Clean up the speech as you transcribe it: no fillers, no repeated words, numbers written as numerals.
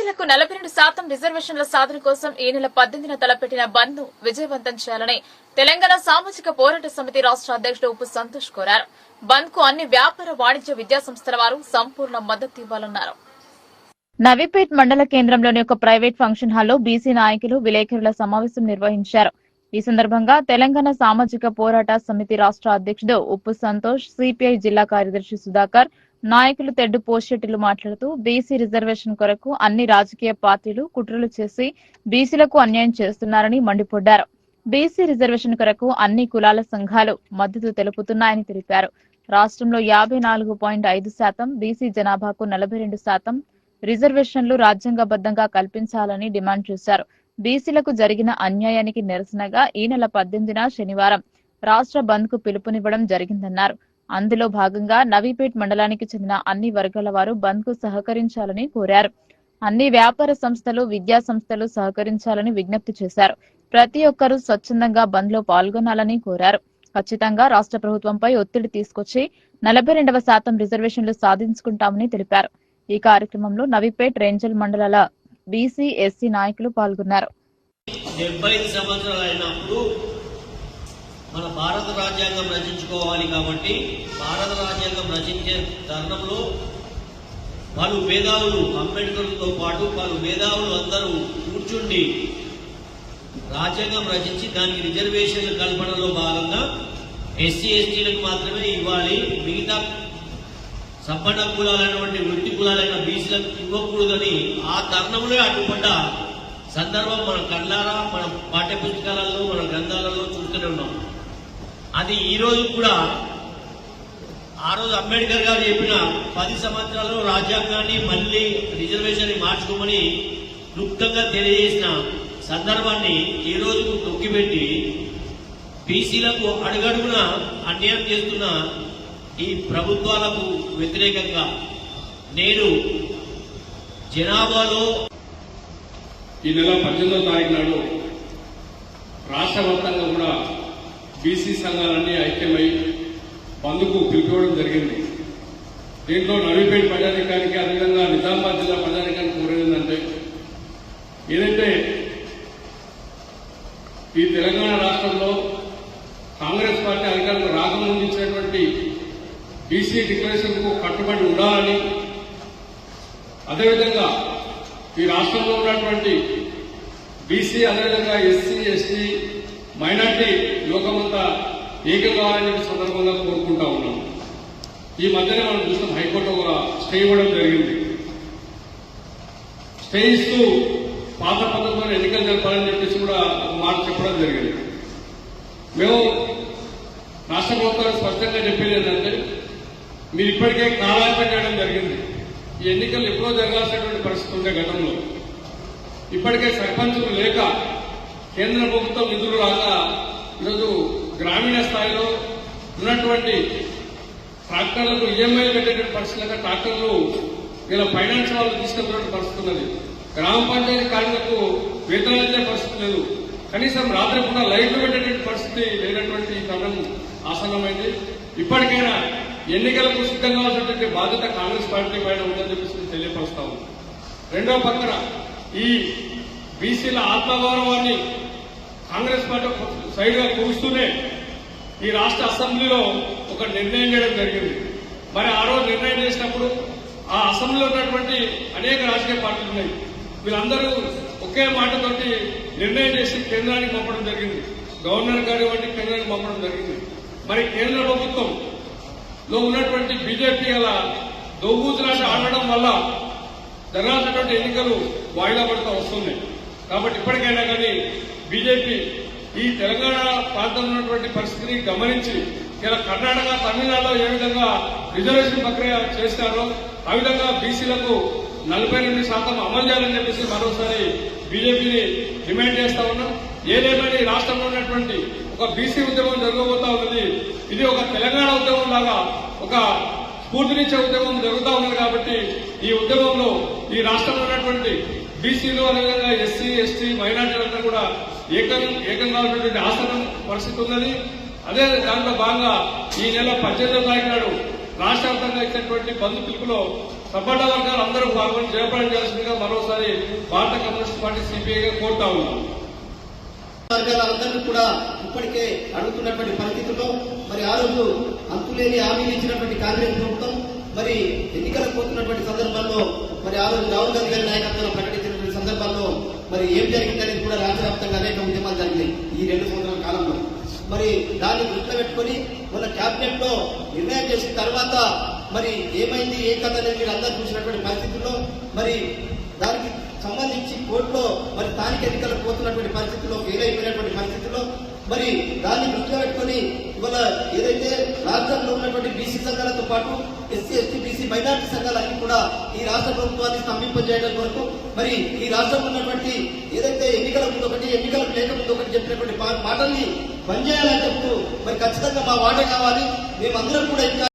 బీసీలకు 42% రిజర్వేషన్ల సాధన కోసం ఈ నెల 18న తలపెట్టిన బంద్ ను విజయవంతం చేయాలని తెలంగాణ సామాజిక పోరాట సమితి రాష్ట్ర అధ్యక్షుడు ఉప్పు సంతోష్ కోరారు. బంద్ కు అన్ని వ్యాపార వాణిజ్య విద్యా సంస్థల వారు సంపూర్ణ మద్దతు ఇవ్వాలన్నారు. నవీపేట్ మండల కేంద్రంలోని ఒక ప్రైవేట్ ఫంక్షన్ హాల్లో బీసీ నాయకులు విలేకరుల సమావేశం నిర్వహించారు. ఈ సందర్భంగా తెలంగాణ సామాజిక పోరాట సమితి రాష్ట్ర అధ్యక్షుడు ఉప్పు సంతోష్, సిపిఐ జిల్లా కార్యదర్శి సుధాకర్, నాయకులు తెడ్డు పోషెట్టిలు మాట్లాడుతూ బీసీ రిజర్వేషన్ కొరకు అన్ని రాజకీయ పార్టీలు కుట్రలు చేసి బీసీలకు అన్యాయం చేస్తున్నారని మండిపడ్డారు. బీసీ రిజర్వేషన్ కొరకు అన్ని కులాల సంఘాలు మద్దతు తెలుపుతున్నాయని తెలిపారు. రాష్ట్రంలో 54.5% బీసీ జనాభాకు 42% రిజర్వేషన్లు రాజ్యాంగబద్దంగా కల్పించాలని డిమాండ్ చేశారు. బీసీలకు జరిగిన అన్యాయానికి నిరసనగా ఈ నెల 18న శనివారం రాష్ట్ర బంద్ కు పిలుపునివ్వడం జరిగిందన్నారు. అందులో భాగంగా నవీపేట్ మండలానికి చెందిన అన్ని వర్గాల వారు బంద్ కు సహకరించాలని కోరారు. అన్ని వ్యాపార సంస్థలు, విద్యా సంస్థలు సహకరించాలని విజ్ఞప్తి చేశారు. ప్రతి ఒక్కరూ స్వచ్ఛందంగా బంద్ లో పాల్గొనాలని కోరారు. ఖచ్చితంగా రాష్ట్ర ప్రభుత్వంపై ఒత్తిడి తీసుకొచ్చి 42% రిజర్వేషన్లు సాధించుకుంటామని తెలిపారు. ఈ కార్యక్రమంలో నవీపేట్, రేంజల్ మండలాల బీసీ, ఎస్సీ నాయకులు పాల్గొన్నారు. 75 సంవత్సరాలు అయినప్పుడు మన భారత రాజ్యాంగం రచించుకోవాలి కాబట్టి భారత రాజ్యాంగం రచించే తరుణంలో పలు మేధావులు, అంబేద్కర్తో పాటు పలు మేధావులు అందరూ కూర్చుండి రాజ్యాంగం రచించి దానికి రిజర్వేషన్ల కల్పనలో భాగంగా ఎస్సీ ఎస్టీలకు మాత్రమే ఇవ్వాలి, మిగతా సంపన్న కులాలైనటువంటి వృత్తి కులాలైన బీసీలకు ఇవ్వకూడదని ఆ తరుణంలో అడ్డుపడ్డ సందర్భం మన కళ్ళారా, మన పాఠ్య పుస్తకాలలో, మన గ్రంథాలలో చూస్తూనే ఉన్నాం. అది ఈ రోజు కూడా ఆ రోజు అంబేద్కర్ గారు చెప్పిన 10 సంవత్సరాల్లో రాజ్యాంగాన్ని మళ్లీ రిజర్వేషన్ మార్చుకోమని క్లుప్తంగా తెలియజేసిన సందర్భాన్ని ఈ రోజు తొక్కిపెట్టి బీసీలకు అడుగడుగున అన్యాయం చేస్తున్న ఈ ప్రభుత్వాలకు వ్యతిరేకంగా నేడు జనాభాలో ఈ నెల 18వ తారీఖు నాడు రాష్ట్ర వ్యాప్తంగా కూడా బీసీ సంఘాలన్నీ ఐక్యమై బంద్కు పిలుపుకోవడం జరిగింది. దీంట్లో నవీపేట ప్రజానికానికి, అదేవిధంగా నిజామాబాద్ జిల్లా ప్రజానికానికి కోరేందంటే, ఏదైతే ఈ తెలంగాణ రాష్ట్రంలో కాంగ్రెస్ పార్టీ అధికారులకు రాకముందు ఇచ్చినటువంటి బీసీ డిక్లరేషన్ కు కట్టుబడి ఉండాలని, అదేవిధంగా ఈ రాష్ట్రంలో ఉన్నటువంటి బీసీ, అదేవిధంగా ఎస్సీ, ఎస్టీ, మైనార్టీ లోకమంతా ఏకం కావాలని సందర్భంగా కోరుకుంటా ఉన్నాం. ఈ మధ్యనే మనం చూసిన హైకోర్టు ఒక స్టే ఇవ్వడం జరిగింది. స్టే ఇస్తూ పాత పద్ధతిలో ఎన్నికలు జరపాలని చెప్పేసి కూడా ఒక మాట చెప్పడం జరిగింది. మేము రాష్ట్ర ప్రభుత్వానికి స్పష్టంగా చెప్పేది ఏంటంటే, మీరు ఇప్పటికే కాలాపన చేయడం జరిగింది. ఈ ఎన్నికలు ఎప్పుడో జరగాల్సినటువంటి పరిస్థితి ఉండే గతంలో ఇప్పటికే సర్పంచులు లేక, కేంద్ర ప్రభుత్వం నిధులు రాక ఈరోజు గ్రామీణ స్థాయిలో ఉన్నటువంటి ట్రాక్టర్లకు ఈఎంఐ పెట్టేటువంటి పరిస్థితి లేక ట్రాక్టర్లు ఇలా ఫైనాన్స్ వాళ్ళు తీసుకెళ్తున్న పరిస్థితి ఉన్నది. గ్రామ పంచాయతీ కార్మికులకు వేతనాలు ఇచ్చే పరిస్థితి లేదు. కనీసం రాత్రి పూట లైట్లు పెట్టేటువంటి పరిస్థితి లేనటువంటి తరుణం ఆసన్నమైంది. ఇప్పటికైనా ఎన్నికలకు సిద్ధం కావాల్సినటువంటి బాధ్యత కాంగ్రెస్ పార్టీ పైన ఉందని చెప్పేసి తెలియపరుస్తా ఉంది. రెండో పక్కన ఈ బీసీల ఆత్మగౌరవాన్ని కాంగ్రెస్ పార్టీ సైడ్ గా కూరుస్తూనే ఈ రాష్ట్ర అసెంబ్లీలో ఒక నిర్ణయం చేయడం జరిగింది. మరి ఆ రోజు నిర్ణయం చేసినప్పుడు ఆ అసెంబ్లీలో ఉన్నటువంటి అనేక రాజకీయ పార్టీలు ఉన్నాయి. వీళ్ళందరూ ఒకే మాటతోటి నిర్ణయం చేసి కేంద్రానికి పంపడం జరిగింది. గవర్నర్ గారి వంటి కేంద్రానికి పంపడం జరిగింది. మరి కేంద్ర ప్రభుత్వంలో ఉన్నటువంటి బీజేపీ అలా దోబూతులాట ఆడడం వల్ల జరగాల్సినటువంటి ఎన్నికలు వాయిదా పడుతూ వస్తున్నాయి. కాబట్టి ఇప్పటికైనా కానీ బీజేపీ ఈ తెలంగాణ ప్రాంతంలో ఉన్నటువంటి పరిస్థితిని గమనించి ఇలా కర్ణాటక, తమిళనాడులో ఏ విధంగా రిజర్వేషన్ ప్రక్రియ చేస్తారో ఆ విధంగా బీసీలకు 42% అమలు చేయాలని చెప్పేసి మరోసారి బీజేపీని డిమాండ్ చేస్తా ఉన్నాం. ఏదేమైనా ఈ రాష్ట్రంలో ఉన్నటువంటి ఒక బీసీ ఉద్యమం జరగబోతా ఉన్నది. ఇది ఒక తెలంగాణ ఉద్యమం లాగా ఒక స్ఫూర్తినిచ్చే ఉద్యమం జరుగుతూ ఉన్నది. కాబట్టి ఈ ఉద్యమంలో ఈ రాష్ట్రంలో ఉన్నటువంటి బీసీలు, అదేవిధంగా ఎస్సీ, ఎస్టీ, మైనార్టీలంతా కూడా ఏకం కావాల్సినటువంటి ఆసనం పరిస్థితి ఉన్నది. అదే దాంట్లో భాగంగా ఈ నెల 18వ తారీఖు నాడు రాష్ట్ర వ్యాప్తంగా ఇచ్చినటువంటి బంద్ పిలుపులో సబ్బండ వర్గాలు అందరూ పాల్గొని జయప్రదం చేయాల్సిందిగా మరోసారి భారత కమ్యూనిస్ట్ పార్టీ సిపిఐగా కోరుతా ఉన్నాం. వర్గాలందరినీ కూడా ఇప్పటికే అడుగుతున్నటువంటి పరిస్థితుల్లో మరి ఆ రోజు అంతులేని హామీలు ఇచ్చినటువంటి కాంగ్రెస్ ప్రభుత్వం మరి ఎన్నికలకు పోతున్నటువంటి సందర్భంలో మరి ఆ రోజు రాహుల్ గాంధీ గారి నాయకత్వంలో ప్రకటించినటువంటి సందర్భంలో మరి ఏం జరిగిందనేది కూడా రాష్ట్ర వ్యాప్తంగా అనేక ఉద్యమాలు జరిగినాయి ఈ 2 సంవత్సరాల కాలంలో. మరి దాన్ని దృష్టిలో పెట్టుకుని మన కేబినెట్ లో నిర్ణయం చేసిన తర్వాత మరి ఏమైంది ఏ కథ అనేది మీరు అందరూ చూసినటువంటి పరిస్థితుల్లో మరి దానికి సంబంధించి కోర్టులో మరి స్థానిక ఎన్నికలకు పోతున్నటువంటి పరిస్థితుల్లో ఫెయిల్ అయిపోయినటువంటి పరిస్థితుల్లో మరి దాన్ని దృష్టిలో పెట్టుకుని ఇవాళ ఏదైతే రాష్ట్రంలో ఉన్నటువంటి బీసీ సంఘాలతో పాటు ఎస్సీ ఎస్టీ బీసీ మైనార్టీ సంఘాలన్నీ కూడా ఈ రాష్ట్ర ప్రభుత్వాన్ని స్తంభింపజేయడం వరకు మరి ఈ రాష్ట్రంలో ఉన్నటువంటి ఏదైతే ఎన్నికల ముందు ఒకటి ఎన్నికలకు లేకముందు ఒకటి చెప్పినటువంటి మాటల్ని బంద్ చేయాలని చెప్తూ మరి ఖచ్చితంగా మా వాట కావాలి, మేమందరం కూడా ఇంకా